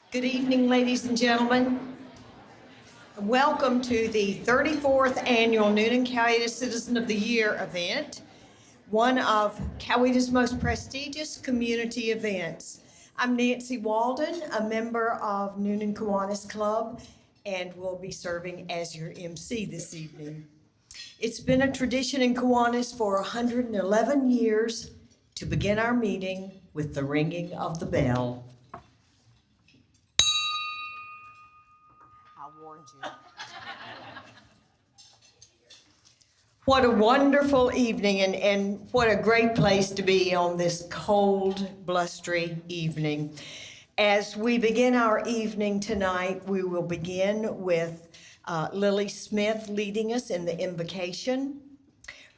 Good evening, ladies and gentlemen. Welcome to the 34th Annual Newnan Coweta Citizen of the Year event, one of Coweta's most prestigious community events. I'm Nancy Walden, a member of Newnan Kiwanis Club, and will be serving as your MC this evening. It's been a tradition in Kiwanis for 111 years to begin our meeting with the ringing of the bell. I warned you. What a wonderful evening and what a great place to be on this cold, blustery evening. As we begin our evening tonight, we will begin with Lily Smith leading us in the invocation.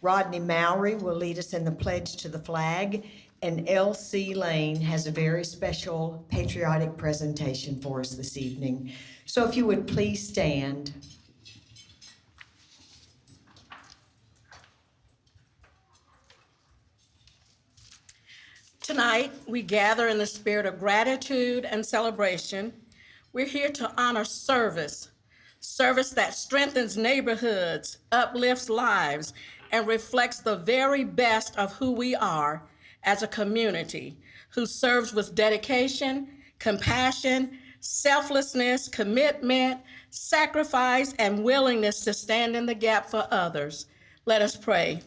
Rodney Mowry will lead us in the pledge to the flag, and L.C. Lane has a very special patriotic presentation for us this evening. So if you would please stand. Tonight, we gather in the spirit of gratitude and celebration. We're here to honor service that strengthens neighborhoods, uplifts lives, and reflects the very best of who we are as a community who serves with dedication, compassion, selflessness, commitment, sacrifice, and willingness to stand in the gap for others. Let us pray.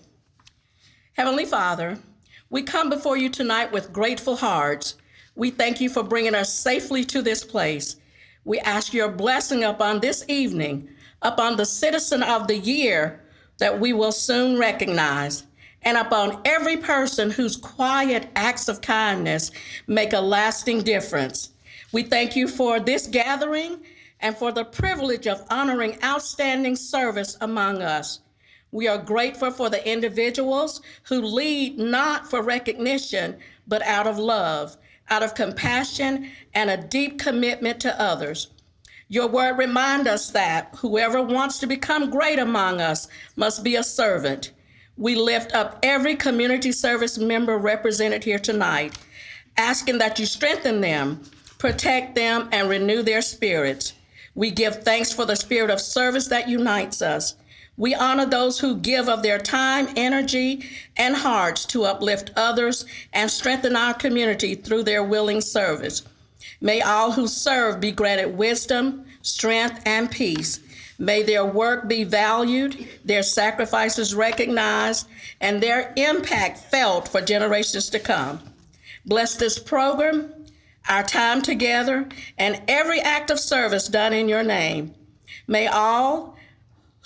Heavenly Father, we come before you tonight with grateful hearts. We thank you for bringing us safely to this place. We ask your blessing upon this evening, upon the Citizen of the Year that we will soon recognize, and upon every person whose quiet acts of kindness make a lasting difference. We thank you for this gathering and for the privilege of honoring outstanding service among us. We are grateful for the individuals who lead not for recognition, but out of love, out of compassion, and a deep commitment to others. Your word reminds us that whoever wants to become great among us must be a servant. We lift up every community service member represented here tonight, asking that you strengthen them, protect them, and renew their spirits. We give thanks for the spirit of service that unites us. We honor those who give of their time, energy, and hearts to uplift others and strengthen our community through their willing service. May all who serve be granted wisdom, strength, and peace. May their work be valued, their sacrifices recognized, and their impact felt for generations to come. Bless this program, our time together, and every act of service done in your name. May all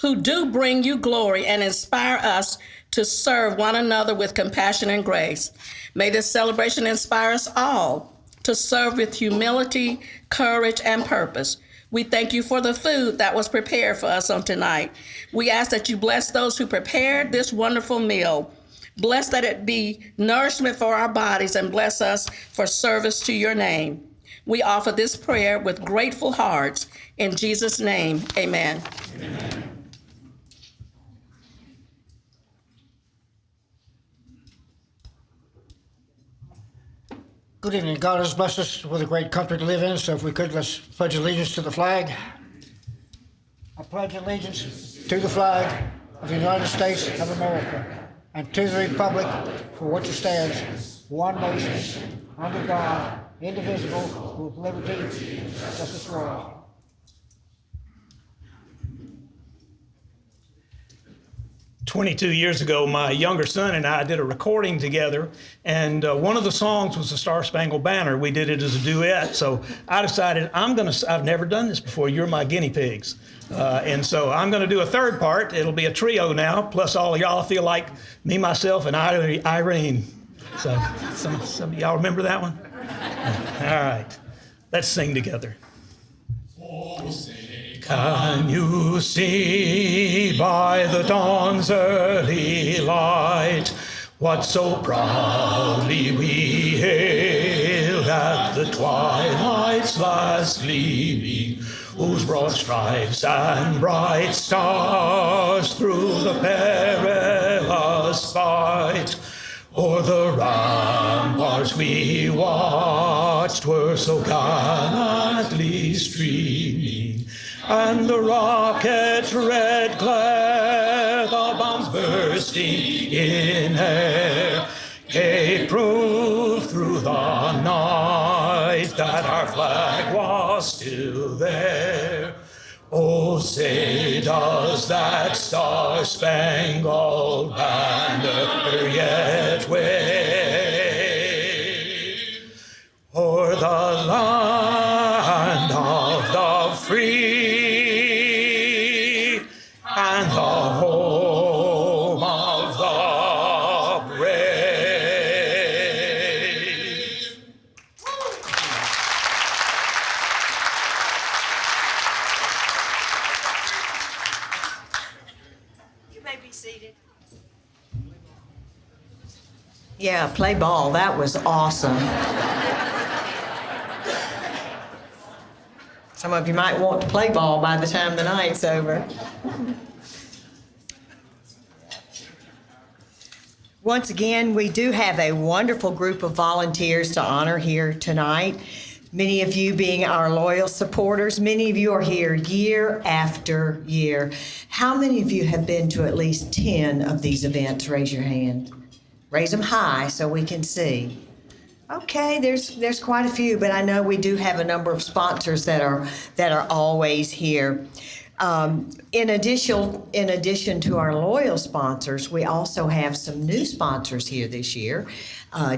who do bring you glory and inspire us to serve one another with compassion and grace. May this celebration inspire us all to serve with humility, courage, and purpose. We thank you for the food that was prepared for us on tonight. We ask that you bless those who prepared this wonderful meal. Bless that it be nourishment for our bodies, and bless us for service to your name. We offer this prayer with grateful hearts. In Jesus' name, amen. Amen. Good evening. God has blessed us with a great country to live in, so if we could, let's pledge allegiance to the flag. I pledge allegiance to the flag of the United States of America and to the republic for which it stands, one nation, under God, indivisible, with liberty and justice for all. 22 years ago, my younger son and I did a recording together, and one of the songs was the Star Spangled Banner. We did it as a duet, so I decided I've never done this before, you're my guinea pigs. And so I'm gonna do a third part. It'll be a trio now, plus all of y'all feel like me, myself, and Irene. So some of y'all remember that one? All right, let's sing together. Can you see by the dawn's early light what so proudly we hailed at the twilight's last gleaming, whose broad stripes and bright stars through the perilous fight o'er the ramparts we watched watched were so gallantly streaming, and the rocket's red glare, the bombs bursting in air, gave proof through the night that our flag was still there. Oh, say does that star-spangled banner yet wave o'er the land of the free and the home of the brave? You may be seated. Yeah, play ball. That was awesome. Some of you might want to play ball by the time the night's over. Once again, we do have a wonderful group of volunteers to honor here tonight. Many of you being our loyal supporters, many of you are here year after year. How many of you have been to at least 10 of these events? Raise your hand. Raise them high so we can see. Okay, there's quite a few, but I know we do have a number of sponsors that are always here. In addition to our loyal sponsors, we also have some new sponsors here this year.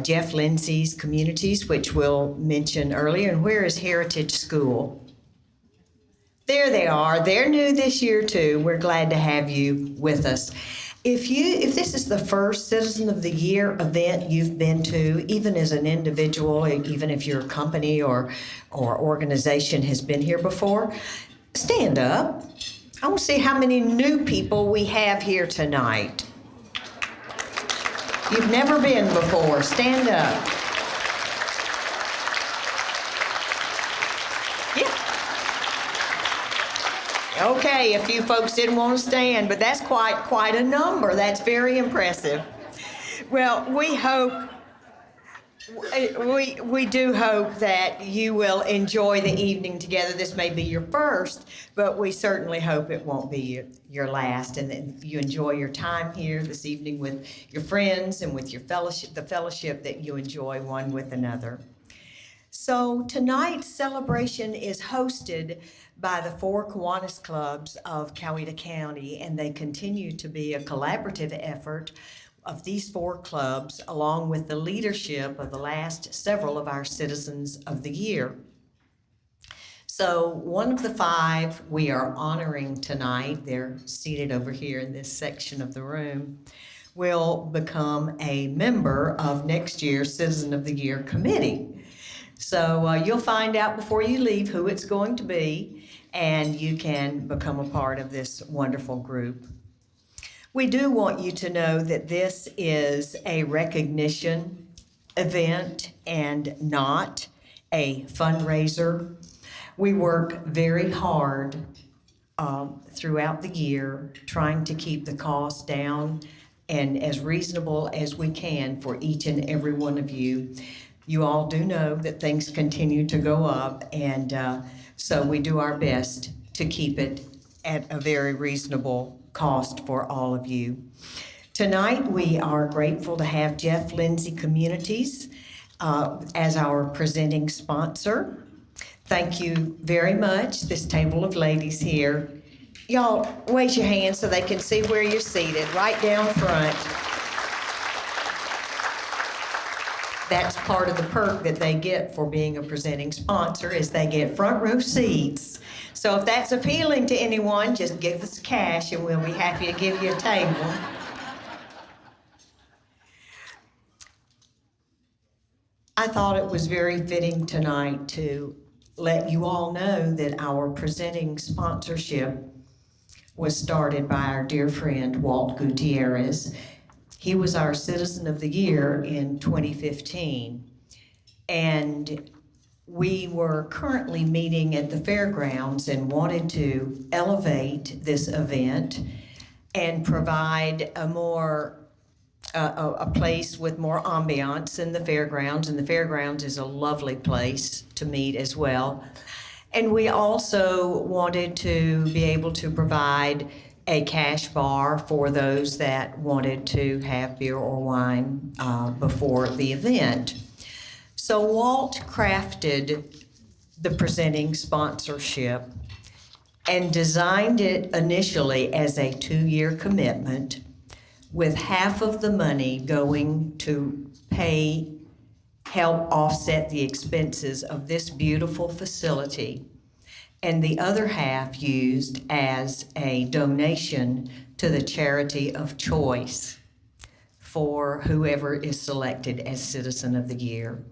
Jeff Lindsay's Communities, which we'll mention earlier. And where is Heritage School? There they are. They're new this year too. We're glad to have you with us. If this is the first Citizen of the Year event you've been to, even as an individual, even if your company or organization has been here before, stand up. I want to see how many new people we have here tonight. You've never been before. Stand up. Yeah. Okay, a few folks didn't want to stand, but that's quite a number. That's very impressive. Well, we do hope that you will enjoy the evening together. This may be your first, but we certainly hope it won't be your last, and that you enjoy your time here this evening with your friends and with your fellowship, the fellowship that you enjoy one with another. So tonight's celebration is hosted by the 4 Kiwanis clubs of Coweta County, and they continue to be a collaborative effort of these 4 clubs, along with the leadership of the last several of our Citizens of the Year. So one of the 5 we are honoring tonight, they're seated over here in this section of the room, will become a member of next year's Citizen of the Year committee. So you'll find out before you leave who it's going to be, and you can become a part of this wonderful group. We do want you to know that this is a recognition event and not a fundraiser. We work very hard throughout the year trying to keep the costs down and as reasonable as we can for each and every one of you. You all do know that things continue to go up, and so we do our best to keep it at a very reasonable cost for all of you. Tonight, we are grateful to have Jeff Lindsay Communities as our presenting sponsor. Thank you very much, this table of ladies here. Y'all, raise your hands so they can see where you're seated, right down front. That's part of the perk that they get for being a presenting sponsor, is they get front row seats. So if that's appealing to anyone, just give us cash and we'll be happy to give you a table. I thought it was very fitting tonight to let you all know that our presenting sponsorship was started by our dear friend, Walt Gutierrez. He was our Citizen of the Year in 2015, and we were currently meeting at the fairgrounds and wanted to elevate this event and provide a more a place with more ambiance than the fairgrounds, and the fairgrounds is a lovely place to meet as well. And we also wanted to be able to provide a cash bar for those that wanted to have beer or wine before the event. So Walt crafted the presenting sponsorship and designed it initially as a 2-year commitment, with half of the money going to help offset the expenses of this beautiful facility, and the other half used as a donation to the charity of choice for whoever is selected as Citizen of the Year.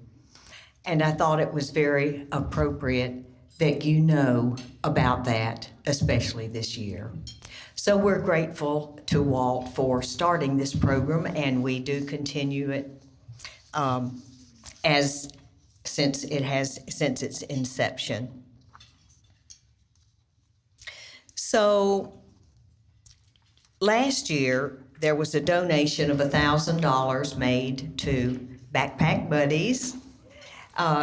And I thought it was very appropriate that you know about that, especially this year. So we're grateful to Walt for starting this program, and we do continue it since its inception. So last year, there was a donation of $1,000 made to Backpack Buddies.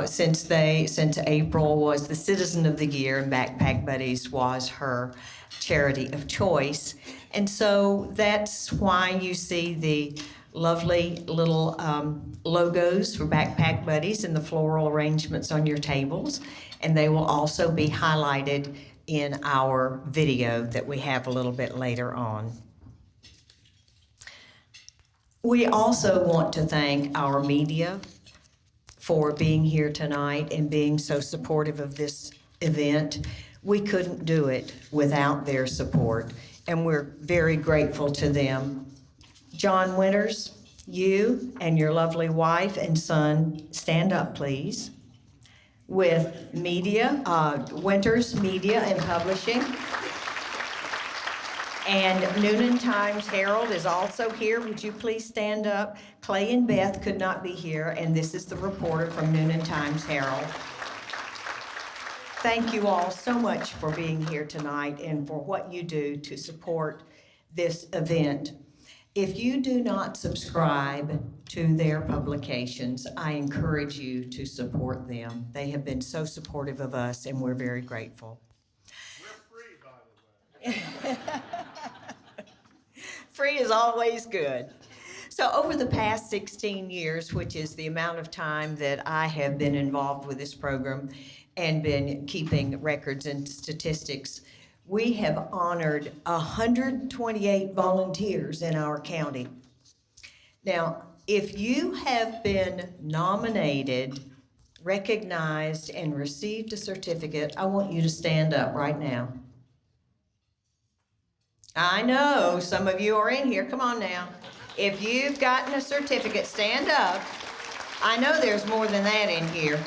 Since April was the Citizen of the Year, and Backpack Buddies was her charity of choice. And so that's why you see the lovely little logos for Backpack Buddies and the floral arrangements on your tables. And they will also be highlighted in our video that we have a little bit later on. We also want to thank our media for being here tonight and being so supportive of this event. We couldn't do it without their support, and we're very grateful to them. John Winters, you and your lovely wife and son, stand up, please. With media, Winters Media and Publishing. And Newnan Times-Herald is also here. Would you please stand up? Clay and Beth could not be here, and this is the reporter from Newnan Times-Herald. Thank you all so much for being here tonight and for what you do to support this event. If you do not subscribe to their publications, I encourage you to support them. They have been so supportive of us, and we're very grateful. We're free, by the way. Free is always good. So over the past 16 years, which is the amount of time that I have been involved with this program and been keeping records and statistics, we have honored 128 volunteers in our county. Now, if you have been nominated, recognized, and received a certificate, I want you to stand up right now. I know some of you are in here. Come on now. If you've gotten a certificate, stand up. I know there's more than that in here.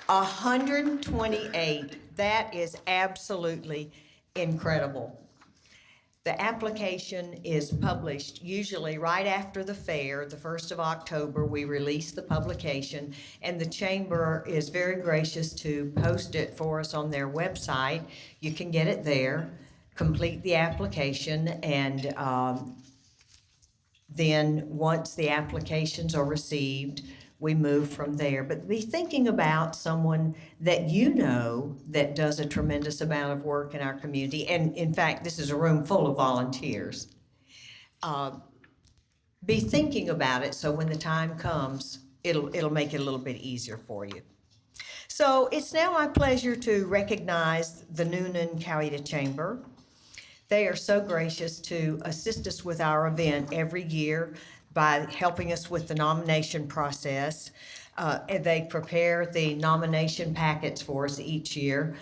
128. That is absolutely incredible. The application is published usually right after the fair, the 1st of October. We release the publication, and the Chamber is very gracious to post it for us on their website. You can get it there, complete the application, and then once the applications are received, we move from there. But be thinking about someone that you know that does a tremendous amount of work in our community. And in fact, this is a room full of volunteers. Be thinking about it so when the time comes, it'll make it a little bit easier for you. So it's now my pleasure to recognize the Newnan Coweta Chamber. They are so gracious to assist us with our event every year by helping us with the nomination process. And they prepare the nomination packets for us each year.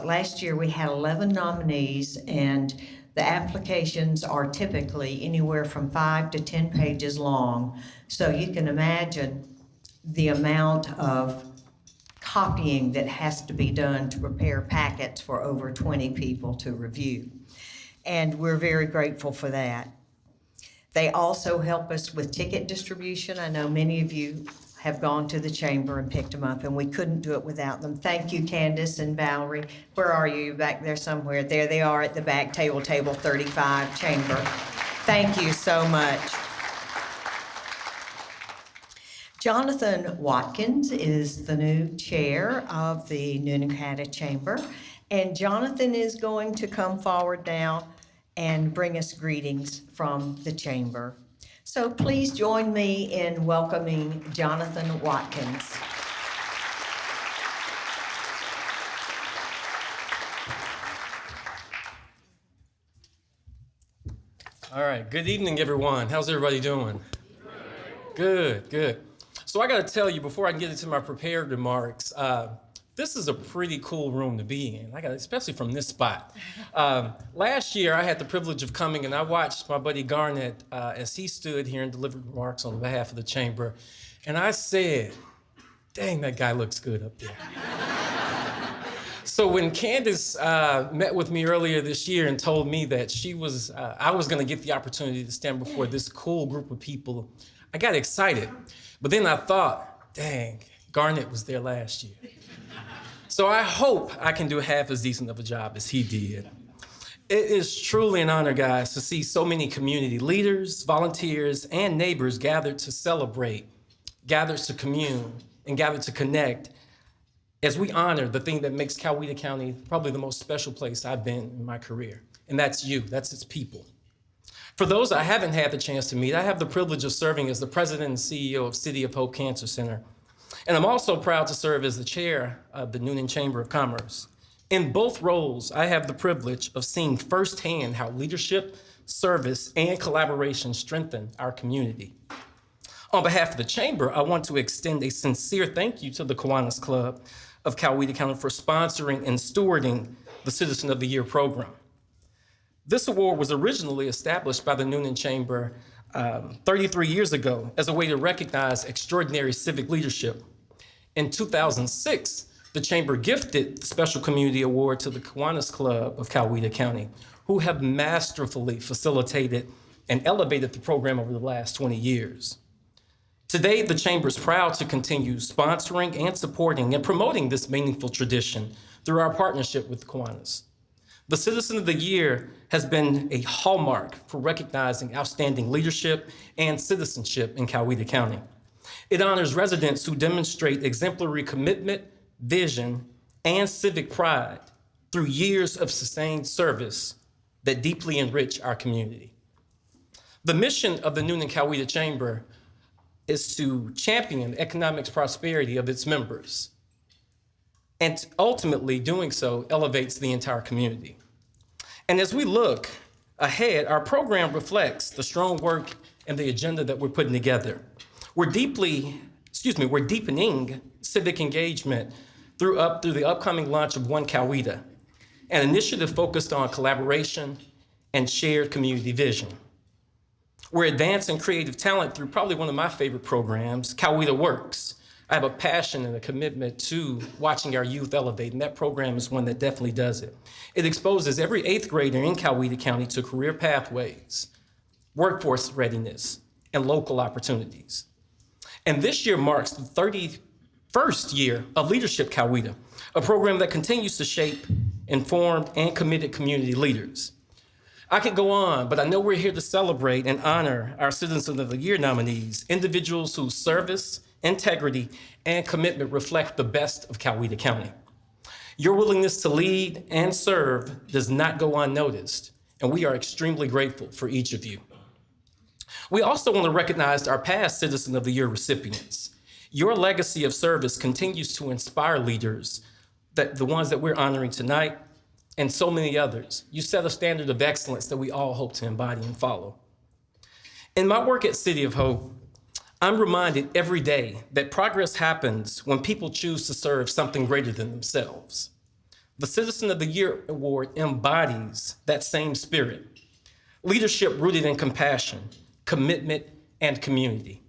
Last year we had 11 nominees, and the applications are typically anywhere from 5 to 10 pages long. So you can imagine the amount of copying that has to be done to prepare packets for over 20 people to review. And we're very grateful for that. They also help us with ticket distribution. I know many of you have gone to the Chamber and picked them up, and we couldn't do it without them. Thank you, Candace and Valerie. Where are you? Back there somewhere. There they are at the back table, table 35, Chamber. Thank you so much. Jonathan Watkins is the new chair of the Newnan County Chamber, and Jonathan is going to come forward now and bring us greetings from the chamber. So please join me in welcoming Jonathan Watkins. All right, good evening, everyone. How's everybody doing? Good, good. So I got to tell you, before I get into my prepared remarks, this is a pretty cool room to be in, especially from this spot. Last year, I had the privilege of coming and I watched my buddy Garnett as he stood here and delivered remarks on behalf of the chamber. And I said, dang, that guy looks good up there. So when Candace met with me earlier this year and told me that I was going to get the opportunity to stand before this cool group of people, I got excited. But then I thought, dang, Garnett was there last year. So I hope I can do half as decent of a job as he did. It is truly an honor, guys, to see so many community leaders, volunteers, and neighbors gathered to celebrate, gathered to commune, and gathered to connect as we honor the thing that makes Coweta County probably the most special place I've been in my career, and that's you, that's its people. For those I haven't had the chance to meet, I have the privilege of serving as the president and CEO of City of Hope Cancer Center. And I'm also proud to serve as the chair of the Newnan Chamber of Commerce. In both roles, I have the privilege of seeing firsthand how leadership, service, and collaboration strengthen our community. On behalf of the Chamber, I want to extend a sincere thank you to the Kiwanis Club of Coweta County for sponsoring and stewarding the Citizen of the Year program. This award was originally established by the Newnan Chamber 33 years ago as a way to recognize extraordinary civic leadership. In 2006, the Chamber gifted the Special Community Award to the Kiwanis Club of Coweta County, who have masterfully facilitated and elevated the program over the last 20 years. Today, the Chamber is proud to continue sponsoring and supporting and promoting this meaningful tradition through our partnership with Kiwanis. The Citizen of the Year has been a hallmark for recognizing outstanding leadership and citizenship in Coweta County. It honors residents who demonstrate exemplary commitment, vision, and civic pride through years of sustained service that deeply enrich our community. The mission of the Newnan Coweta Chamber is to champion the economic prosperity of its members. And ultimately, doing so elevates the entire community. And as we look ahead, our program reflects the strong work and the agenda that we're putting together. We're deepening civic engagement through the upcoming launch of One Coweta, an initiative focused on collaboration and shared community vision. We're advancing creative talent through probably one of my favorite programs, Coweta Works. I have a passion and a commitment to watching our youth elevate, and that program is one that definitely does it. It exposes every 8th grader in Coweta County to career pathways, workforce readiness, and local opportunities. And this year marks the 31st year of Leadership Coweta, a program that continues to shape informed and committed community leaders. I could go on, but I know we're here to celebrate and honor our Citizen of the Year nominees, individuals whose service, integrity, and commitment reflect the best of Coweta County. Your willingness to lead and serve does not go unnoticed, and we are extremely grateful for each of you. We also want to recognize our past Citizen of the Year recipients. Your legacy of service continues to inspire leaders, the ones that we're honoring tonight, and so many others. You set a standard of excellence that we all hope to embody and follow. In my work at City of Hope, I'm reminded every day that progress happens when people choose to serve something greater than themselves. The Citizen of the Year Award embodies that same spirit, leadership rooted in compassion, commitment, and community.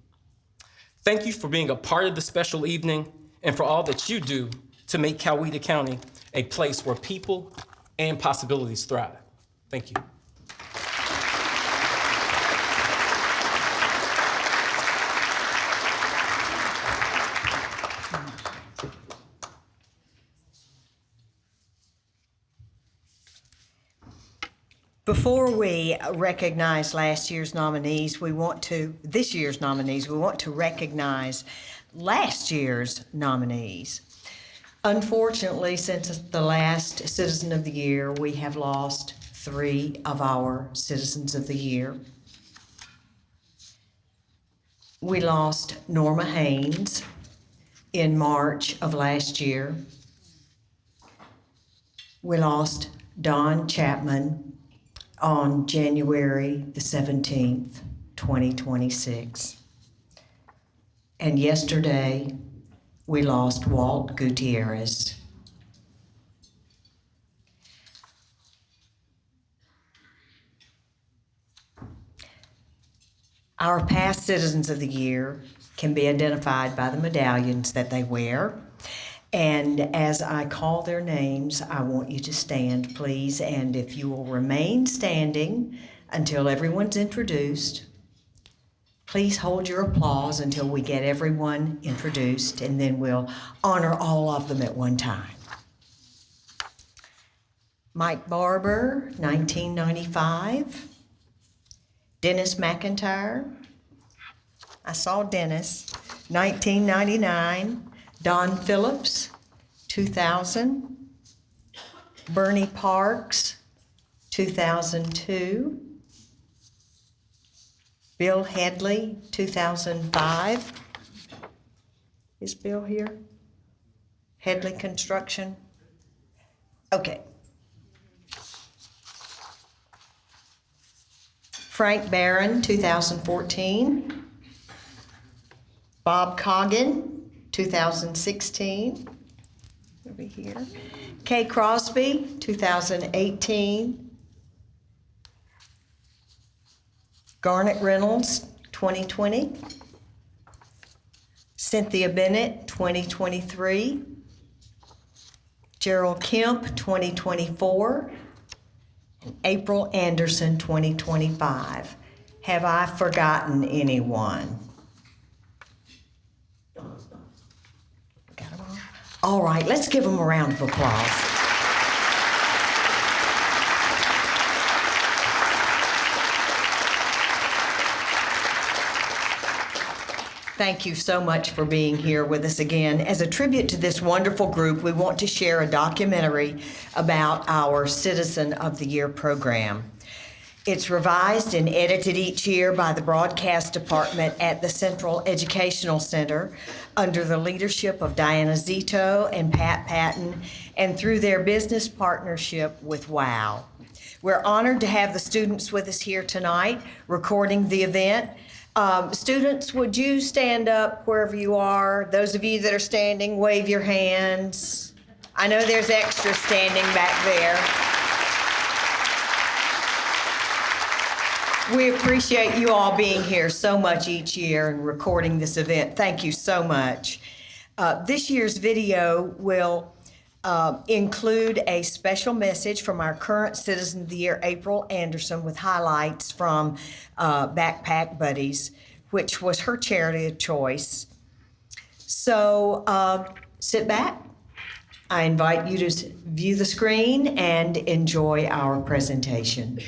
Thank you for being a part of this special evening and for all that you do to make Coweta County a place where people and possibilities thrive. Thank you. Before we recognize this year's nominees, we want to recognize last year's nominees. Unfortunately, since the last Citizen of the Year, we have lost 3 of our Citizens of the Year. We lost Norma Haynes in March of last year. We lost Don Chapman on January the 17th, 2026. And yesterday, we lost Walt Gutierrez. Our past Citizens of the Year can be identified by the medallions that they wear. And as I call their names, I want you to stand, please. And if you will remain standing until everyone's introduced, please hold your applause until we get everyone introduced, and then we'll honor all of them at one time. Mike Barber, 1995. Dennis McIntyre. I saw Dennis, 1999. Don Phillips, 2000. Bernie Parks, 2002. Bill Headley, 2005. Is Bill here? Headley Construction? Okay. Frank Barron, 2014. Bob Coggin, 2016. Over here. Kay Crosby, 2018. Garnet Reynolds, 2020. Cynthia Bennett, 2023. Gerald Kemp, 2024. And April Anderson, 2025. Have I forgotten anyone? Got them all? All right, let's give them a round of applause. Thank you so much for being here with us again. As a tribute to this wonderful group, we want to share a documentary about our Citizen of the Year program. It's revised and edited each year by the broadcast department at the Central Educational Center under the leadership of Diana Zito and Pat Patton, and through their business partnership with WOW. We're honored to have the students with us here tonight recording the event. Students, would you stand up wherever you are? Those of you that are standing, wave your hands. I know there's extra standing back there. We appreciate you all being here so much each year and recording this event. Thank you so much. This year's video will include a special message from our current Citizen of the Year, April Anderson, with highlights from Backpack Buddies, which was her charity of choice. So sit back. I invite you to view the screen and enjoy our presentation.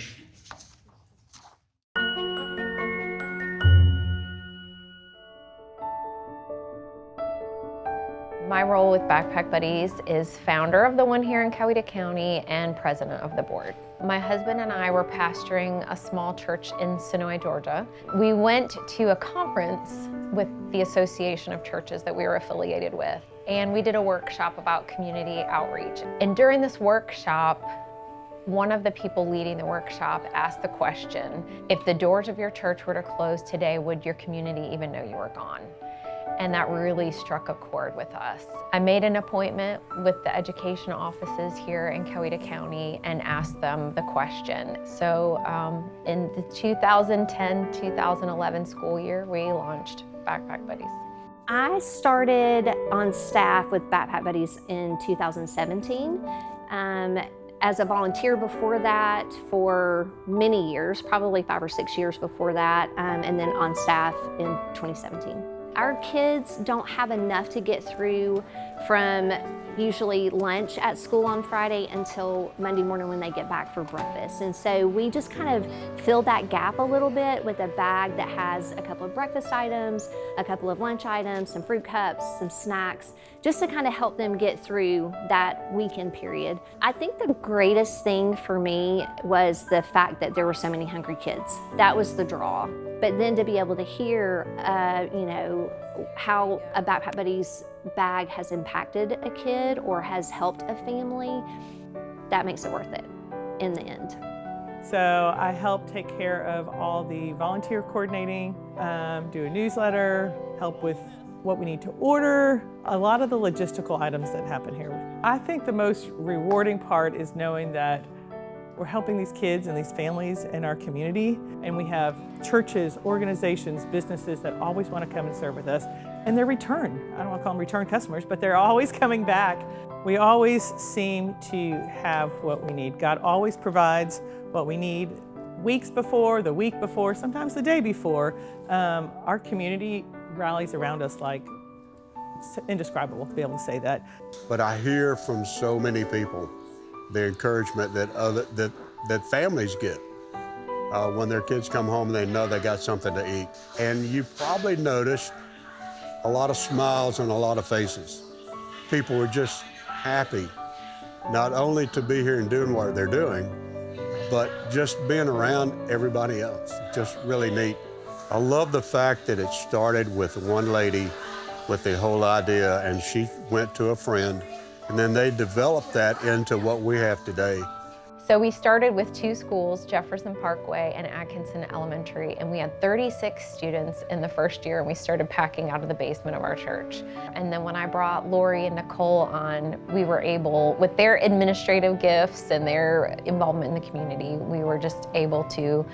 My role with Backpack Buddies is founder of the one here in Coweta County and president of the board. My husband and I were pastoring a small church in Sonoy, Georgia. We went to a conference with the Association of Churches that we were affiliated with, and we did a workshop about community outreach. And during this workshop, one of the people leading the workshop asked the question, if the doors of your church were to close today, would your community even know you were gone? And that really struck a chord with us. I made an appointment with the education offices here in Coweta County and asked them the question. So in the 2010-2011 school year, we launched Backpack Buddies. I started on staff with Backpack Buddies in 2017. As a volunteer before that for many years, probably 5 or 6 years before that, and then on staff in 2017. Our kids don't have enough to get through from usually lunch at school on Friday until Monday morning when they get back for breakfast. And so we just kind of fill that gap a little bit with a bag that has a couple of breakfast items, a couple of lunch items, some fruit cups, some snacks, just to kind of help them get through that weekend period. I think the greatest thing for me was the fact that there were so many hungry kids. That was the draw. But then to be able to hear, how a Backpack Buddies bag has impacted a kid or has helped a family, that makes it worth it in the end. So I help take care of all the volunteer coordinating, do a newsletter, help with what we need to order, a lot of the logistical items that happen here. I think the most rewarding part is knowing that we're helping these kids and these families in our community, and we have churches, organizations, businesses that always want to come and serve with us, and they're return. I don't want to call them return customers, but they're always coming back. We always seem to have what we need. God always provides what we need weeks before, the week before, sometimes the day before. Our community rallies around us like it's indescribable to be able to say that. But I hear from so many people the encouragement that families get when their kids come home and they know they got something to eat. And you probably noticed a lot of smiles on a lot of faces. People were just happy, not only to be here and doing what they're doing, but just being around everybody else. Just really neat. I love the fact that it started with one lady with the whole idea, and she went to a friend, and then they developed that into what we have today. So we started with 2 schools, Jefferson Parkway and Atkinson Elementary, and we had 36 students in the first year, and we started packing out of the basement of our church. And then when I brought Lori and Nicole on, we were able, with their administrative gifts and their involvement in the community, we were just able to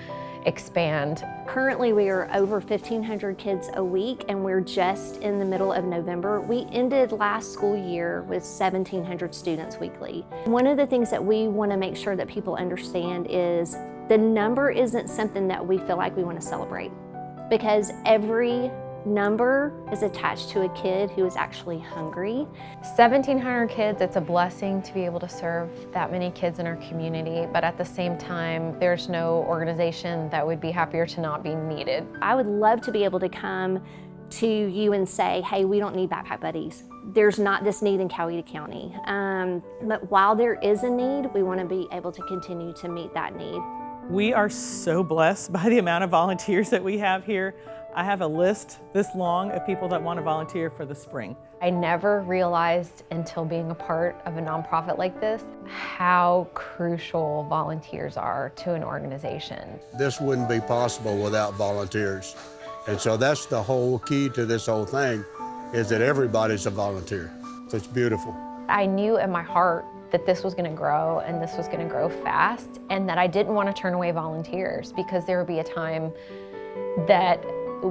expand. Currently, we are over 1,500 kids a week, and we're just in the middle of November. We ended last school year with 1,700 students weekly. One of the things that we want to make sure that people understand is the number isn't something that we feel like we want to celebrate, because every number is attached to a kid who is actually hungry. 1,700 kids, it's a blessing to be able to serve that many kids in our community, but at the same time, there's no organization that would be happier to not be needed. I would love to be able to come to you and say, hey, we don't need Backpack Buddies. There's not this need in Coweta County. But while there is a need, we want to be able to continue to meet that need. We are so blessed by the amount of volunteers that we have here. I have a list this long of people that want to volunteer for the spring. I never realized until being a part of a nonprofit like this how crucial volunteers are to an organization. This wouldn't be possible without volunteers. And so that's the whole key to this whole thing, is that everybody's a volunteer. So it's beautiful. I knew in my heart that this was going to grow and this was going to grow fast, and that I didn't want to turn away volunteers, because there would be a time that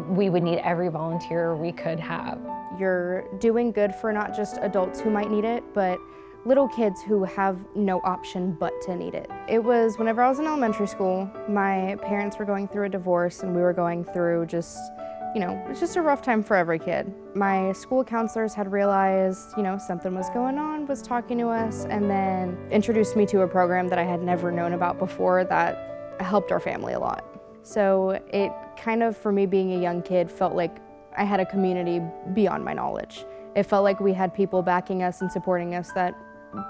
we would need every volunteer we could have. You're doing good for not just adults who might need it, but little kids who have no option but to need it. It was whenever I was in elementary school, my parents were going through a divorce, and we were going through just, it's just a rough time for every kid. My school counselors had realized, something was going on, was talking to us, and then introduced me to a program that I had never known about before that helped our family a lot. So it kind of, for me being a young kid, felt like I had a community beyond my knowledge. It felt like we had people backing us and supporting us that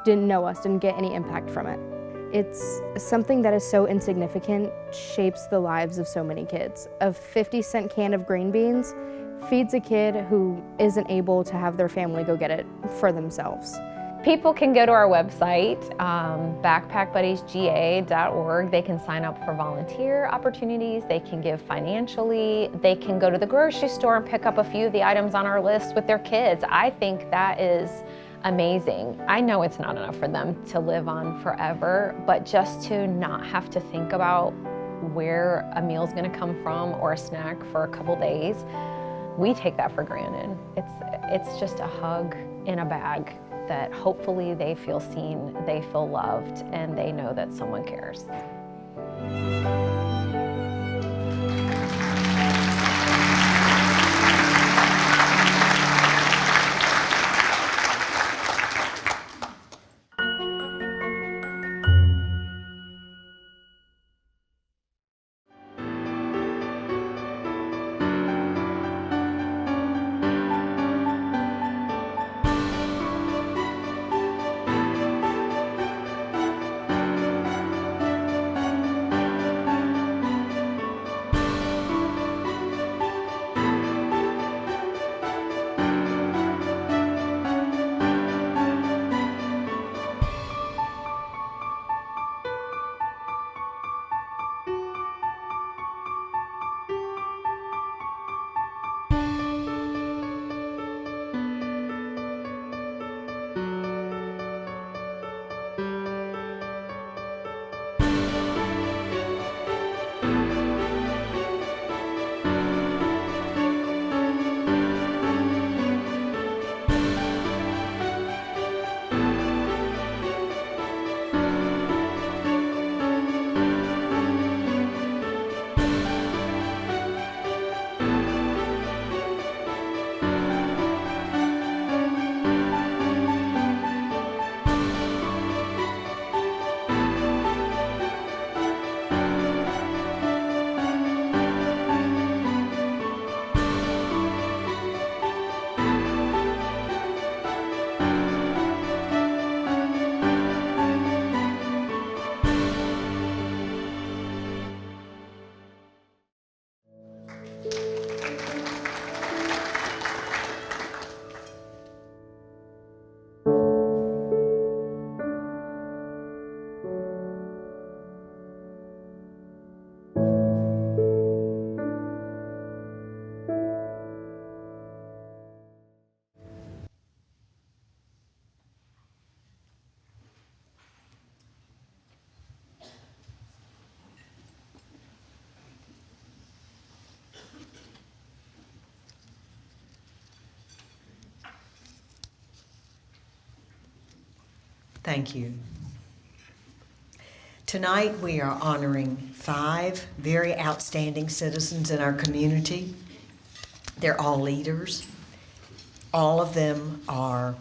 didn't know us, didn't get any impact from it. It's something that is so insignificant, shapes the lives of so many kids. A 50-cent can of green beans feeds a kid who isn't able to have their family go get it for themselves. People can go to our website, backpackbuddiesga.org. They can sign up for volunteer opportunities. They can give financially. They can go to the grocery store and pick up a few of the items on our list with their kids. I think that is amazing. I know it's not enough for them to live on forever, but just to not have to think about where a meal's gonna come from or a snack for a couple days, we take that for granted. It's just a hug in a bag that hopefully they feel seen, they feel loved, and they know that someone cares. Thank you. Tonight, we are honoring 5 very outstanding citizens in our community. They're all leaders. All of them are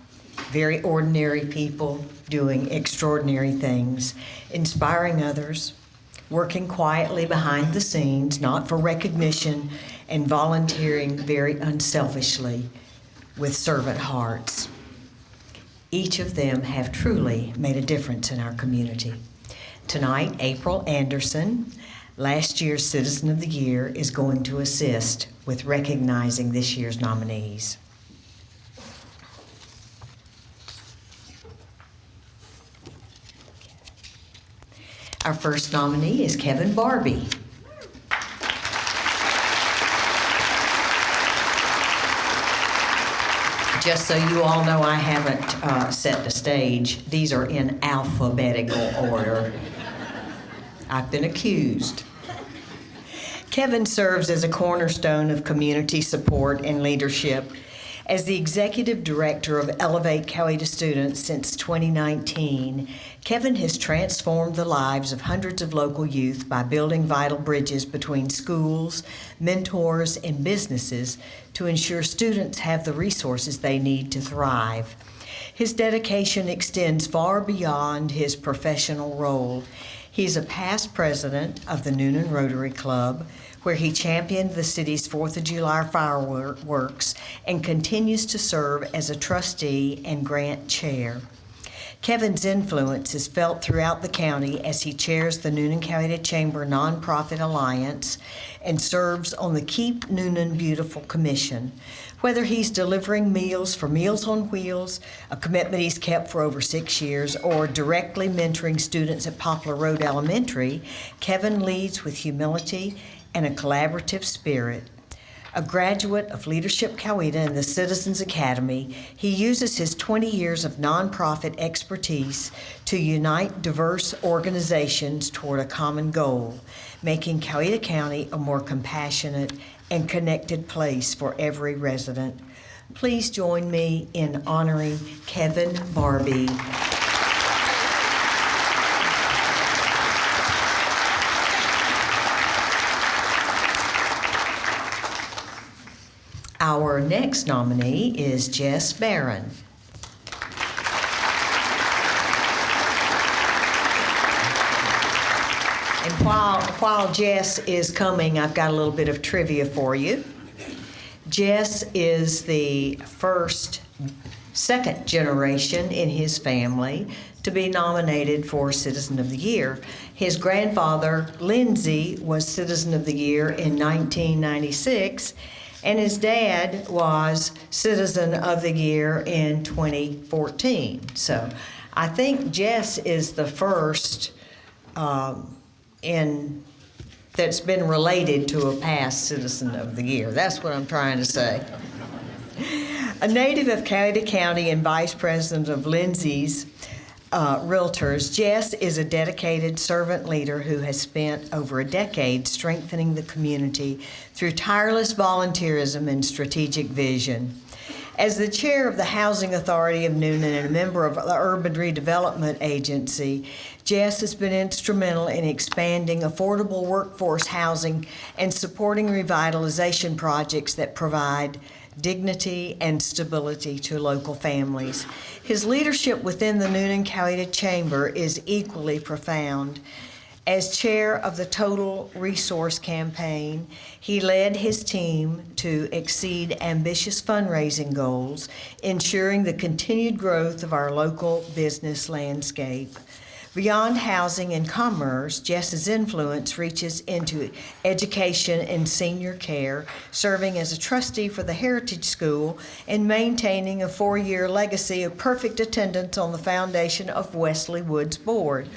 very ordinary people doing extraordinary things, inspiring others, working quietly behind the scenes, not for recognition, and volunteering very unselfishly with servant hearts. Each of them have truly made a difference in our community. Tonight, April Anderson, last year's Citizen of the Year, is going to assist with recognizing this year's nominees. Our first nominee is Kevin Barbie. Just so you all know, I haven't set the stage. These are in alphabetical order. I've been accused. Kevin serves as a cornerstone of community support and leadership. As the executive director of Elevate Coweta Students since 2019, Kevin has transformed the lives of hundreds of local youth by building vital bridges between schools, mentors, and businesses to ensure students have the resources they need to thrive. His dedication extends far beyond his professional role. He's a past president of the Newnan Rotary Club, where he championed the city's 4th of July fireworks and continues to serve as a trustee and grant chair. Kevin's influence is felt throughout the county as he chairs the Newnan-Coweta Chamber Nonprofit Alliance and serves on the Keep Newnan Beautiful Commission. Whether he's delivering meals for Meals on Wheels, a commitment he's kept for over 6 years, or directly mentoring students at Poplar Road Elementary, Kevin leads with humility and a collaborative spirit. A graduate of Leadership Coweta and the Citizens Academy, he uses his 20 years of nonprofit expertise to unite diverse organizations toward a common goal, making Coweta County a more compassionate and connected place for every resident. Please join me in honoring Kevin Barbie. Our next nominee is Jess Barron. And while Jess is coming, I've got a little bit of trivia for you. Jess is the second generation in his family to be nominated for Citizen of the Year. His grandfather, Lindsay, was Citizen of the Year in 1996, and his dad was Citizen of the Year in 2014. So I think Jess is the first that's been related to a past Citizen of the Year. That's what I'm trying to say. A native of Coweta County and vice president of Lindsay's Realtors, Jess is a dedicated servant leader who has spent over a decade strengthening the community through tireless volunteerism and strategic vision. As the chair of the Housing Authority of Newnan and a member of the Urban Redevelopment Agency, Jess has been instrumental in expanding affordable workforce housing and supporting revitalization projects that provide dignity and stability to local families. His leadership within the Newnan-Coweta Chamber is equally profound. As chair of the Total Resource Campaign, he led his team to exceed ambitious fundraising goals, ensuring the continued growth of our local business landscape. Beyond housing and commerce, Jess's influence reaches into education and senior care, serving as a trustee for the Heritage School and maintaining a 4-year legacy of perfect attendance on the foundation of Wesley Woods Board.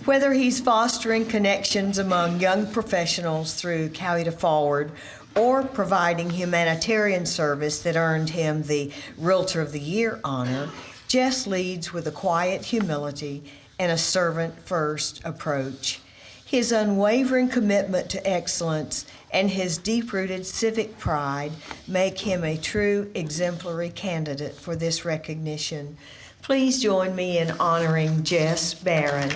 Whether he's fostering connections among young professionals through Coweta Forward or providing humanitarian service that earned him the Realtor of the Year honor, Jess leads with a quiet humility and a servant-first approach. His unwavering commitment to excellence and his deep-rooted civic pride make him a true exemplary candidate for this recognition. Please join me in honoring Jess Barron.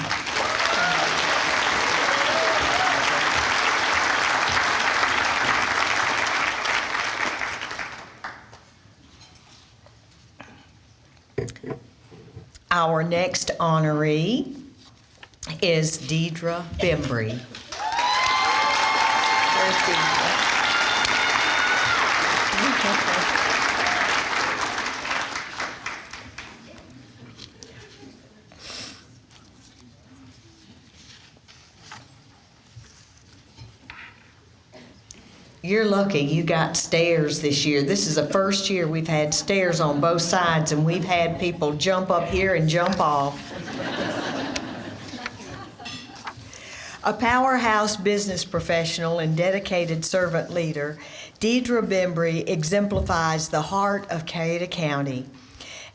Our next honoree is Deidre Bembry. Where's Deidre? You're lucky you got stairs this year. This is the first year we've had stairs on both sides, and we've had people jump up here and jump off. A powerhouse business professional and dedicated servant leader, Deidre Bembry exemplifies the heart of Cayuga County.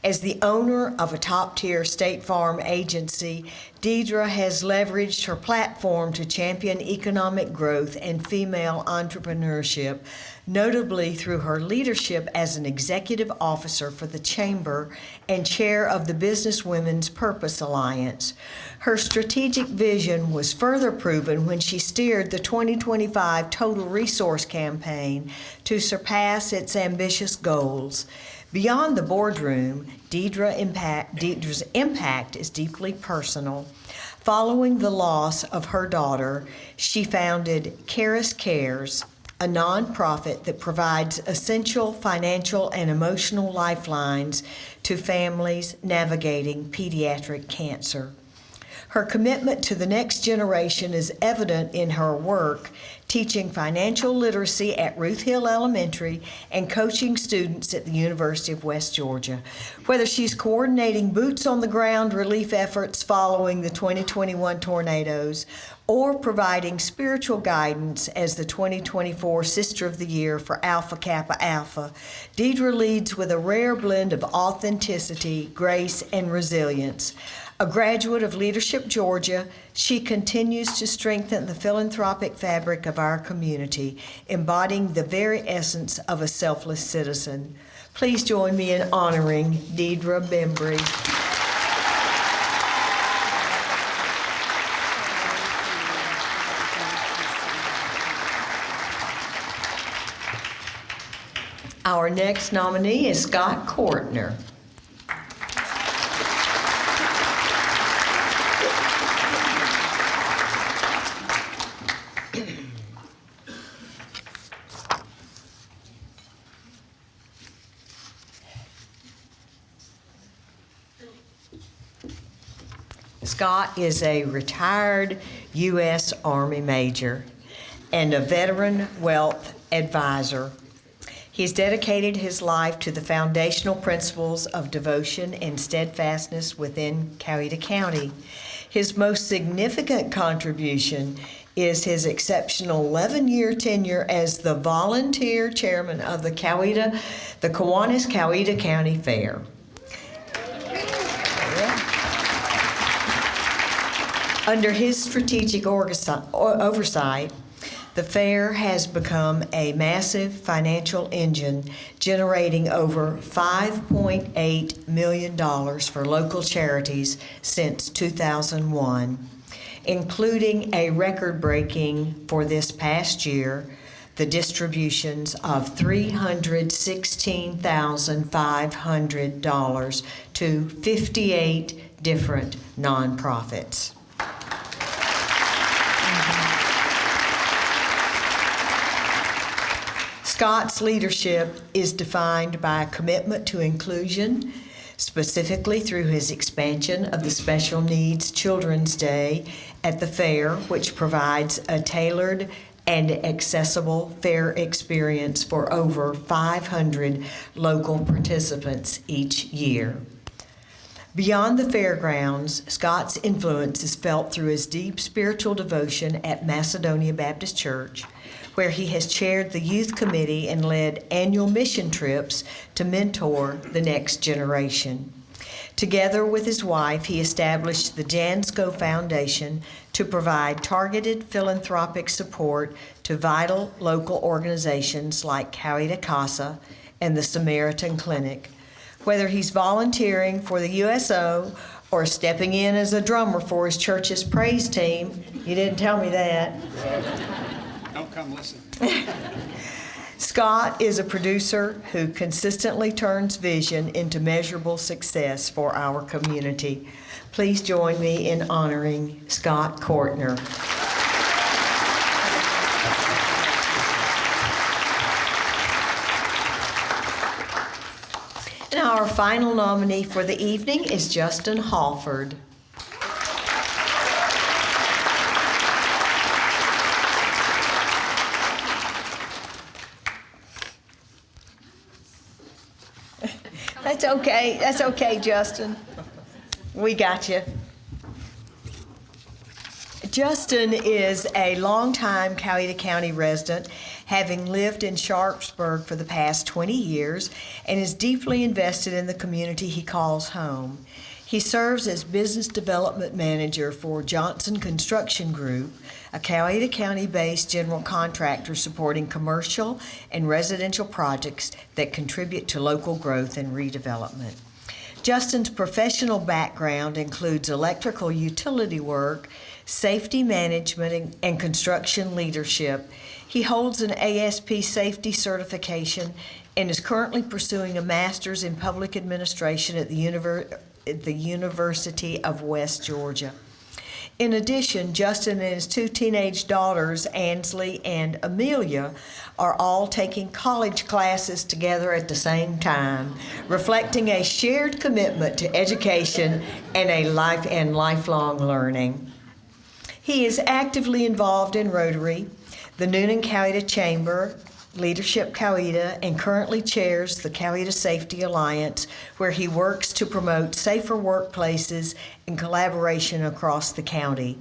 As the owner of a top-tier State Farm agency, Deidre has leveraged her platform to champion economic growth and female entrepreneurship, notably through her leadership as an executive officer for the Chamber and chair of the Business Women's Purpose Alliance. Her strategic vision was further proven when she steered the 2025 Total Resource Campaign to surpass its ambitious goals. Beyond the boardroom, Deidre's impact is deeply personal. Following the loss of her daughter, she founded Caris Cares, a nonprofit that provides essential financial and emotional lifelines to families navigating pediatric cancer. Her commitment to the next generation is evident in her work teaching financial literacy at Ruth Hill Elementary and coaching students at the University of West Georgia. Whether she's coordinating boots on the ground relief efforts following the 2021 tornadoes or providing spiritual guidance as the 2024 Sister of the Year for Alpha Kappa Alpha, Deidre leads with a rare blend of authenticity, grace, and resilience. A graduate of Leadership Georgia, she continues to strengthen the philanthropic fabric of our community, embodying the very essence of a selfless citizen. Please join me in honoring Deidre Bembry. Our next nominee is Scott Courtner. Scott is a retired U.S. Army major and a veteran wealth advisor. He's dedicated his life to the foundational principles of devotion and steadfastness within Cayuga County. His most significant contribution is his exceptional 11-year tenure as the volunteer chairman of the Kiwanis Cayuga County Fair. Under his strategic oversight, the fair has become a massive financial engine, generating over $5.8 million for local charities since 2001, including a record-breaking for this past year, the distributions of $316,500 to 58 different nonprofits. Scott's leadership is defined by a commitment to inclusion, specifically through his expansion of the Special Needs Children's Day at the fair, which provides a tailored and accessible fair experience for over 500 local participants each year. Beyond the fairgrounds, Scott's influence is felt through his deep spiritual devotion at Macedonia Baptist Church, where he has chaired the youth committee and led annual mission trips to mentor the next generation. Together with his wife, he established the Jansco Foundation to provide targeted philanthropic support to vital local organizations like Cayuga Casa and the Samaritan Clinic. whether he's volunteering for the USO or stepping in as a drummer for his church's praise team. You didn't tell me that. Don't come listen. Scott is a producer who consistently turns vision into measurable success for our community. Please join me in honoring Scott Kortner. And our final nominee for the evening is Justin Halford. That's okay, Justin. We got you. Justin is a longtime Coweta County resident, having lived in Sharpsburg for the past 20 years, and is deeply invested in the community he calls home. He serves as Business Development Manager for Johnson Construction Group, a Coweta County-based general contractor supporting commercial and residential projects that contribute to local growth and redevelopment. Justin's professional background includes electrical utility work, safety management, and construction leadership. He holds an ASP safety certification and is currently pursuing a master's in public administration at the University of West Georgia. In addition, Justin and his two teenage daughters, Ansley and Amelia, are all taking college classes together at the same time, reflecting a shared commitment to education and lifelong learning. He is actively involved in Rotary, the Newnan Coweta Chamber, Leadership Coweta, and currently chairs the Coweta Safety Alliance, where he works to promote safer workplaces and collaboration across the county.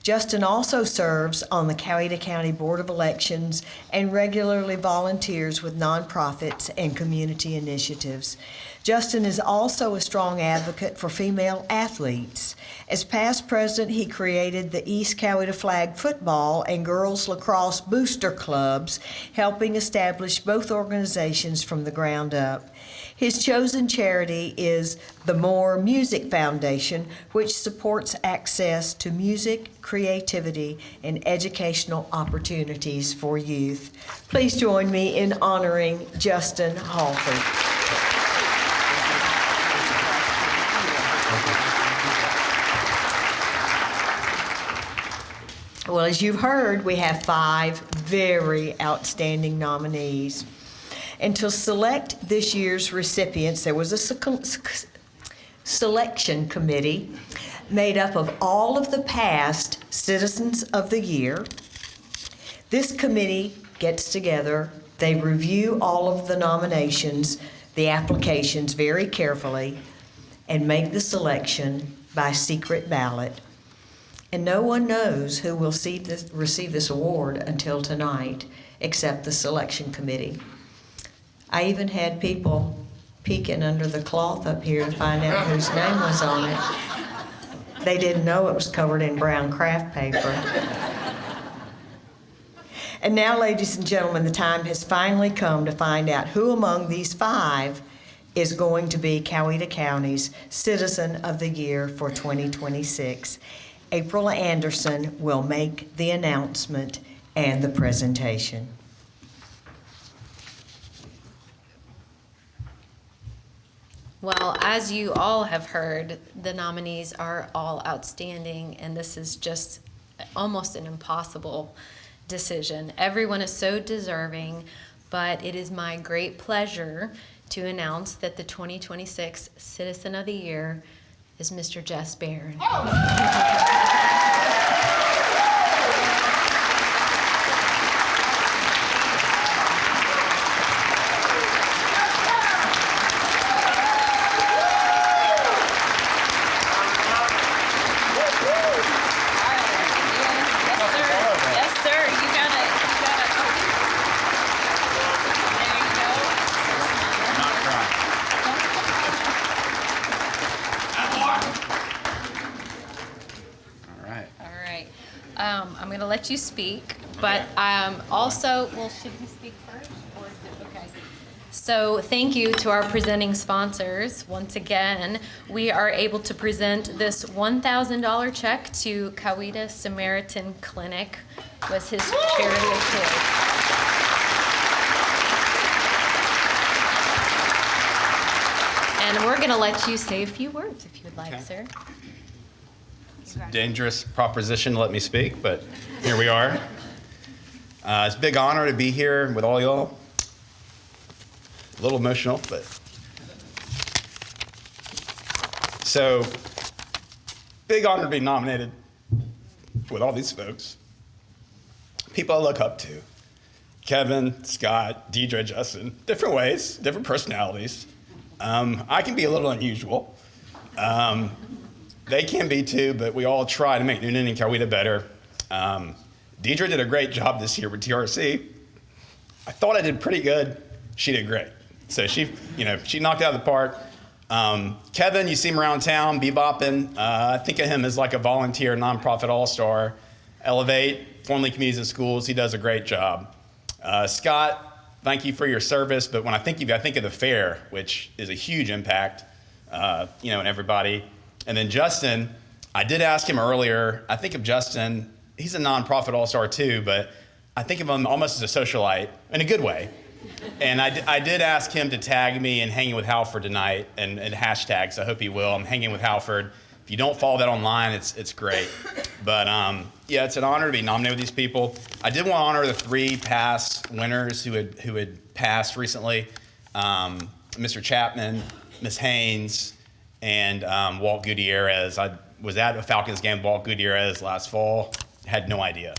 Justin also serves on the Coweta County Board of Elections and regularly volunteers with nonprofits and community initiatives. Justin is also a strong advocate for female athletes. As past president, he created the East Coweta Flag Football and Girls Lacrosse Booster Clubs, helping establish both organizations from the ground up. His chosen charity is the More Music Foundation, which supports access to music, creativity, and educational opportunities for youth. Please join me in honoring Justin Halford. Well, as you've heard, we have 5 very outstanding nominees. And to select this year's recipients, there was a selection committee made up of all of the past Citizens of the Year. This committee gets together, they review all of the nominations, the applications very carefully, and make the selection by secret ballot. And no one knows who will receive this award until tonight, except the selection committee. I even had people peeking under the cloth up here to find out whose name was on it. They didn't know it was covered in brown craft paper. And now, ladies and gentlemen, the time has finally come to find out who among these 5 is going to be Coweta County's Citizen of the Year for 2026. April Anderson will make the announcement and the presentation. Well, as you all have heard, the nominees are all outstanding, and this is just almost an impossible decision. Everyone is so deserving, but it is my great pleasure to announce that the 2026 Citizen of the Year is Mr. Jess Barron. I'm going to let you speak, but also, well, should we speak first? Or is it okay? So thank you to our presenting sponsors. Once again, we are able to present this $1,000 check to Kiwanis Samaritan Clinic, was his charity of choice. And we're going to let you say a few words if you would like, sir. It's a dangerous proposition to let me speak, but here we are. It's a big honor to be here with all y'all. A little emotional, but. So, big honor to be nominated with all these folks. People I look up to. Kevin, Scott, Deidre, Justin, different ways, different personalities. I can be a little unusual. They can be too, but we all try to make Newnan and Coweta better. Deidre did a great job this year with TRC. I thought I did pretty good. She did great. So she knocked it out of the park. Kevin, you see him around town, bebopping. I think of him as like a volunteer nonprofit all-star. Elevate, formerly Communities and Schools. He does a great job. Scott, thank you for your service. But when I think of you, I think of the fair, which is a huge impact, in everybody. And then Justin, I did ask him earlier. I think of Justin. He's a nonprofit all-star too, but I think of him almost as a socialite in a good way. And I did ask him to tag me in Hanging with Halford tonight and hashtags. I hope he will. I'm hanging with Halford. If you don't follow that online, it's great. But yeah, it's an honor to be nominated with these people. I did want to honor the 3 past winners who had passed recently. Mr. Chapman, Ms. Haynes, and Walt Gutierrez. I was at a Falcons game with Walt Gutierrez last fall. Had no idea.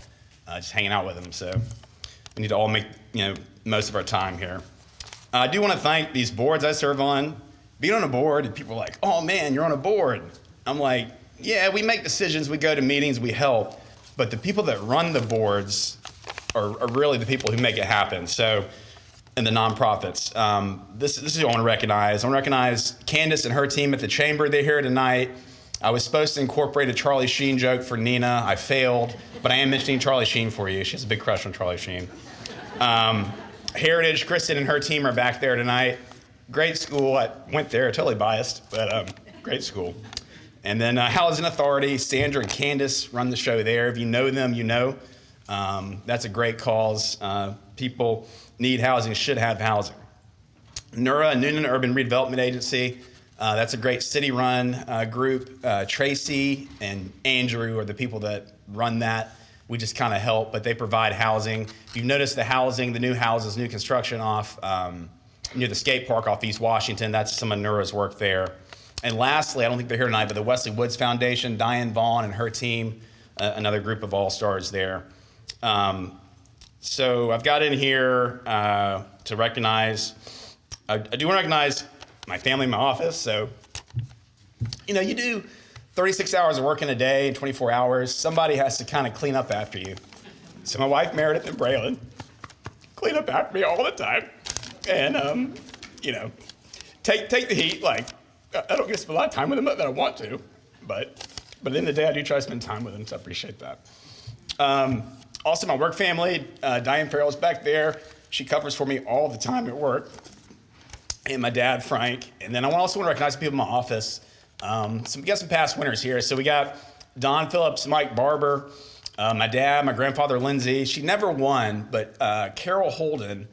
Just hanging out with him. So we need to all make most of our time here. I do want to thank these boards I serve on. Being on a board, and people are like, "Oh man, you're on a board." I'm like, "Yeah, we make decisions, we go to meetings, we help, but the people that run the boards are really the people who make it happen." So, and the nonprofits. This is who I want to recognize. I want to recognize Candace and her team at the chamber. They're here tonight. I was supposed to incorporate a Charlie Sheen joke for Nina. I failed, but I am mentioning Charlie Sheen for you. She has a big crush on Charlie Sheen. Heritage, Kristen and her team are back there tonight. Great school. I went there, totally biased, but great school. And then Housing Authority, Sandra and Candace run the show there. If you know them, you know. That's a great cause. People need housing, should have housing. NURA, Newnan Urban Redevelopment Agency. That's a great city-run group. Tracy and Andrew are the people that run that. We just kind of help, but they provide housing. If you've noticed the housing, the new houses, new construction off near the skate park off East Washington, that's some of NURA's work there. And lastly, I don't think they're here tonight, but the Wesley Woods Foundation, Diane Vaughn and her team, another group of all-stars there. So I've got in here to recognize, I do want to recognize my family in my office. So, you do 36 hours of work in a day in 24 hours. Somebody has to kind of clean up after you. So my wife, Meredith and Braylon, clean up after me all the time. And, take the heat. Like, I don't get to spend a lot of time with them that I want to. But at the end of the day, I do try to spend time with them, so I appreciate that. Also, my work family, Diane Farrell's back there. She covers for me all the time at work. And my dad, Frank. And then I also want to recognize people in my office. So we got some past winners here. So we got Don Phillips, Mike Barber, my dad, my grandfather, Lindsay. She never won, but Carol Holden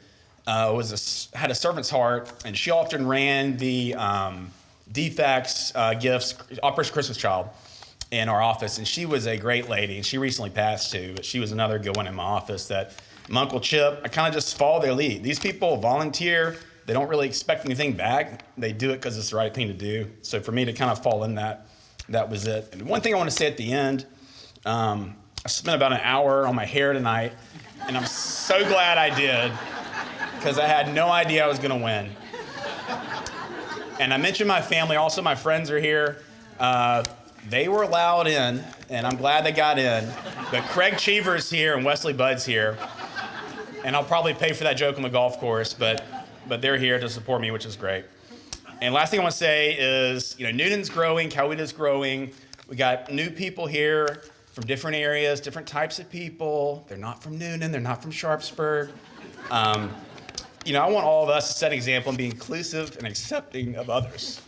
had a servant's heart, and she often ran the defects, gifts, Operation Christmas Child in our office. And she was a great lady, and she recently passed too, but she was another good one in my office that my Uncle Chip, I kind of just follow their lead. These people volunteer. They don't really expect anything back. They do it because it's the right thing to do. So for me to kind of fall in that was it. And one thing I want to say at the end, I spent about an hour on my hair tonight, and I'm so glad I did, because I had no idea I was going to win. And I mentioned my family. Also, my friends are here. They were allowed in, and I'm glad they got in. But Craig Cheever's here and Wesley Budd's here. And I'll probably pay for that joke on the golf course, but they're here to support me, which is great. And last thing I want to say is, Newnan's growing, Coweta's growing. We got new people here from different areas, different types of people. They're not from Newnan, they're not from Sharpsburg. I want all of us to set an example and be inclusive and accepting of others.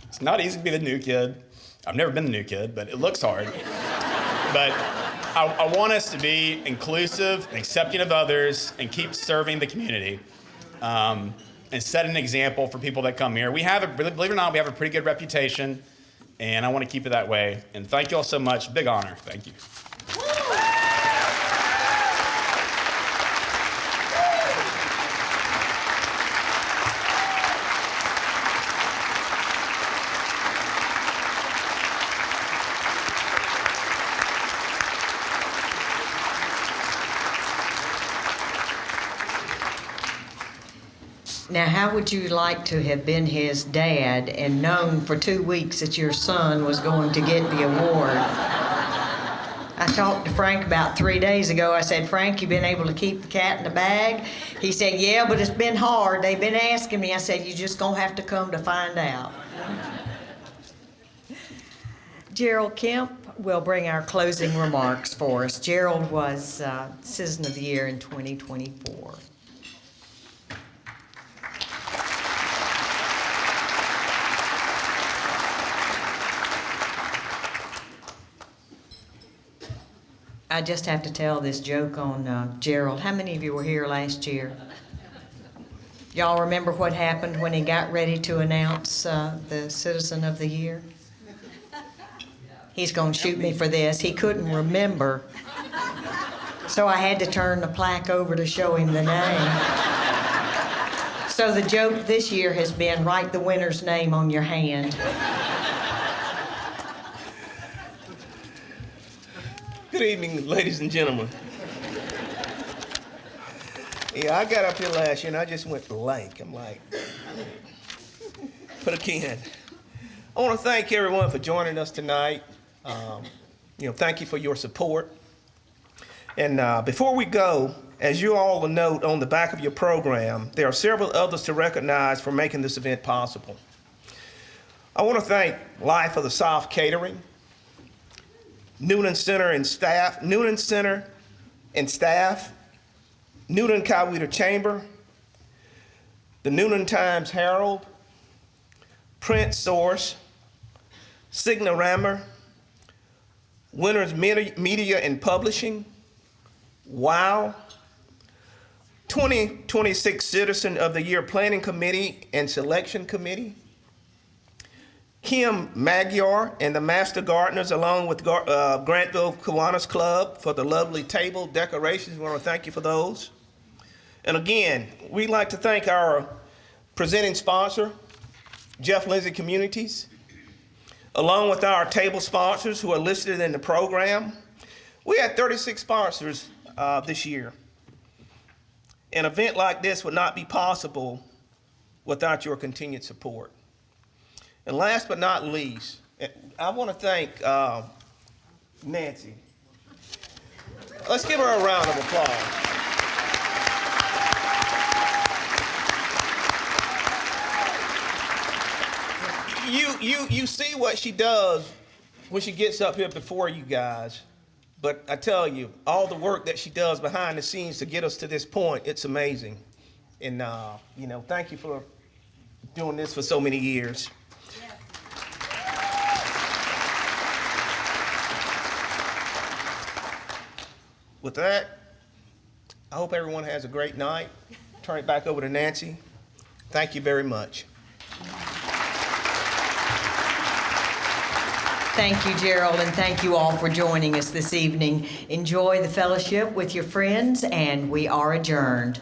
It's not easy to be the new kid. I've never been the new kid, but it looks hard. But I want us to be inclusive and accepting of others and keep serving the community and set an example for people that come here. Believe it or not, we have a pretty good reputation, and I want to keep it that way. And thank you all so much. Big honor. Thank you. Now, how would you like to have been his dad and known for 2 weeks that your son was going to get the award? I talked to Frank about 3 days ago. I said, Frank, you been able to keep the cat in the bag? He said, yeah, but it's been hard. They've been asking me. I said, you just gonna have to come to find out. Gerald Kemp will bring our closing remarks for us. Gerald was Citizen of the Year in 2024. I just have to tell this joke on Gerald. How many of you were here last year? Y'all remember what happened when he got ready to announce the Citizen of the Year? He's gonna shoot me for this. He couldn't remember, so I had to turn the plaque over to show him the name. So the joke this year has been, write the winner's name on your hand. Good evening, ladies and gentlemen. Yeah, I got up here last year and I just went blank. I'm like, but again, I want to thank everyone for joining us tonight. Thank you for your support. And before we go, as you all will note on the back of your program, there are several others to recognize for making this event possible. I want to thank Life of the South Catering, Newnan Center and staff, Newnan Coweta Chamber, the Newnan Times Herald, Print Source, Signorama, Winners Media and Publishing, WOW, 2026 Citizen of the Year Planning Committee and Selection Committee, Kim Magyar and the Master Gardeners, along with Grantville Kiwanis Club for the lovely table decorations. We want to thank you for those. And again, we'd like to thank our presenting sponsor, Jeff Lindsay Communities, along with our table sponsors who are listed in the program. We had 36 sponsors this year. An event like this would not be possible without your continued support. And last but not least, I want to thank Nancy. Let's give her a round of applause. You see what she does when she gets up here before you guys, but I tell you, all the work that she does behind the scenes to get us to this point, it's amazing. And thank you for doing this for so many years. With that, I hope everyone has a great night. Turn it back over to Nancy. Thank you very much. Thank you, Gerald, and thank you all for joining us this evening. Enjoy the fellowship with your friends, and we are adjourned.